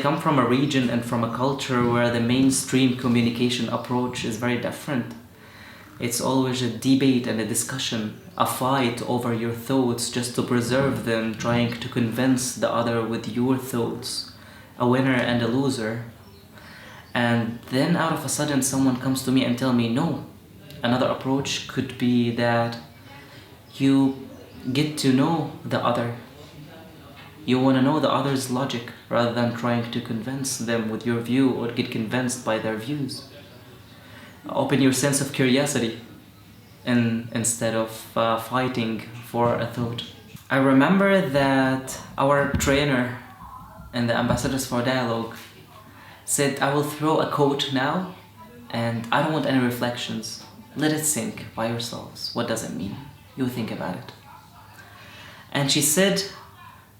come from a region and from a culture where the mainstream communication approach is very different. It's always a debate and a discussion, a fight over your thoughts just to preserve them, trying to convince the other with your thoughts, a winner and a loser. And then out of a sudden someone comes to me and tell me, no, another approach could be that you get to know the other. You want to know the other's logic rather than trying to convince them with your view or get convinced by their views. Open your sense of curiosity instead of fighting for a thought. I remember that our trainer in the Ambassadors for Dialogue said, I will throw a quote now and I don't want any reflections. Let it sink by yourselves. What does it mean? You think about it. And she said,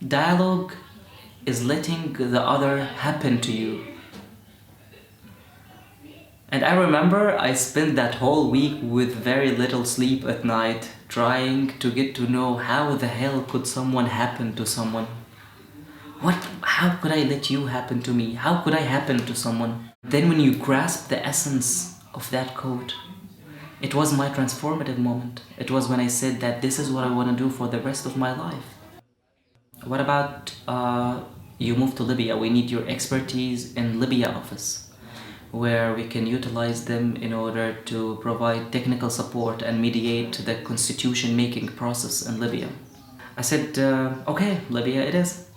dialogue is letting the other happen to you. And I remember I spent that whole week with very little sleep at night, trying to get to know how the hell could someone happen to someone. How could I let you happen to me? How could I happen to someone? Then when you grasp the essence of that quote, it was my transformative moment. It was when I said that this is what I want to do for the rest of my life. What about you move to Libya? We need your expertise in Libya office, where we can utilize them in order to provide technical support and mediate the constitution making process in Libya. I said, okay, Libya it is.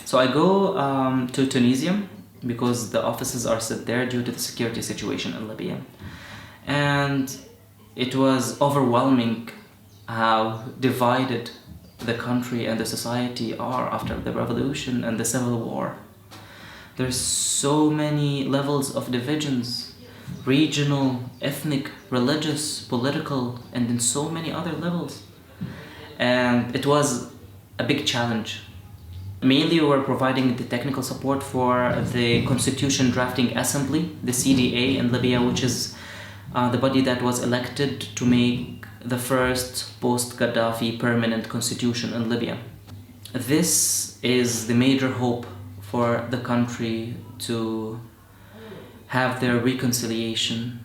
So I go to Tunisia because the offices are set there due to the security situation in Libya. And it was overwhelming how divided the country and the society are after the revolution and the civil war. There's so many levels of divisions, regional, ethnic, religious, political, and in so many other levels. And it was a big challenge. Mainly we were providing the technical support for the Constitution Drafting Assembly, the CDA in Libya, which is the body that was elected to make the first post-Gaddafi permanent constitution in Libya. This is the major hope for the country to have their reconciliation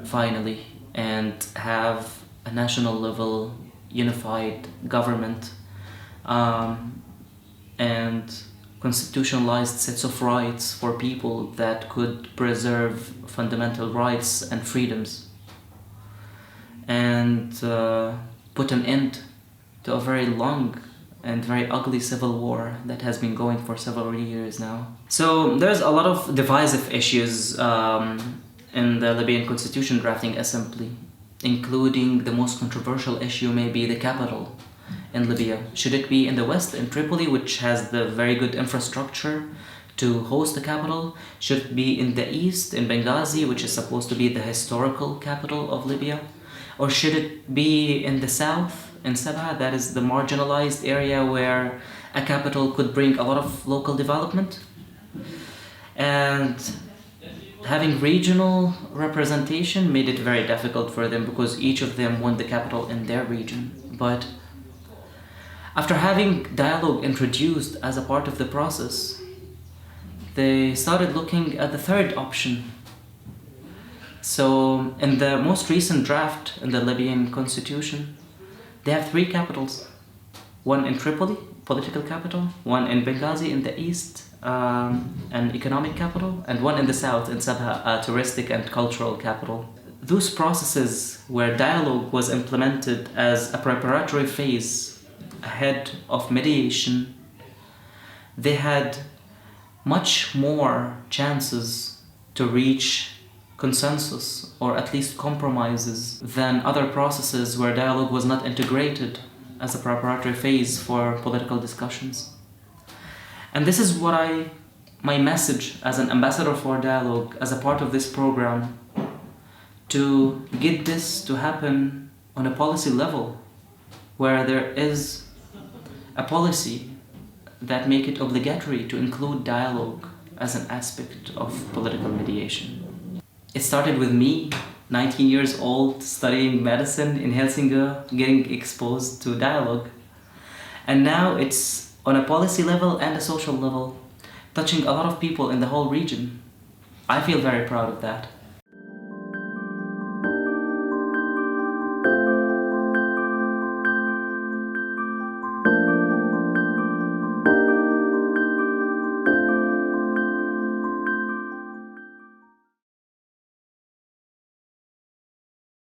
finally and have a national level unified government and constitutionalized sets of rights for people that could preserve fundamental rights and freedoms and put an end to a very long and very ugly civil war that has been going for several years now. So there's a lot of divisive issues in the Libyan Constitution Drafting Assembly, including the most controversial issue may be the capital in Libya. Should it be in the west, in Tripoli, which has the very good infrastructure to host the capital? Should it be in the east, in Benghazi, which is supposed to be the historical capital of Libya? Or should it be in the south, in Sabha, that is the marginalized area where a capital could bring a lot of local development? And having regional representation made it very difficult for them because each of them want the capital in their region. But after having dialogue introduced as a part of the process, they started looking at the third option. So in the most recent draft in the Libyan constitution, they have 3 capitals. One in Tripoli, political capital, one in Benghazi in the east, an economic capital, and one in the south in Sabha, a touristic and cultural capital. Those processes where dialogue was implemented as a preparatory phase ahead of mediation, they had much more chances to reach consensus or at least compromises than other processes where dialogue was not integrated as a preparatory phase for political discussions. And this is what my message as an ambassador for dialogue, as a part of this program, to get this to happen on a policy level where there is a policy that make it obligatory to include dialogue as an aspect of political mediation. It started with me, 19 years old, studying medicine in Helsingør, getting exposed to dialogue. And now it's on a policy level and a social level. touching a lot of people in the whole region. I feel very proud of that.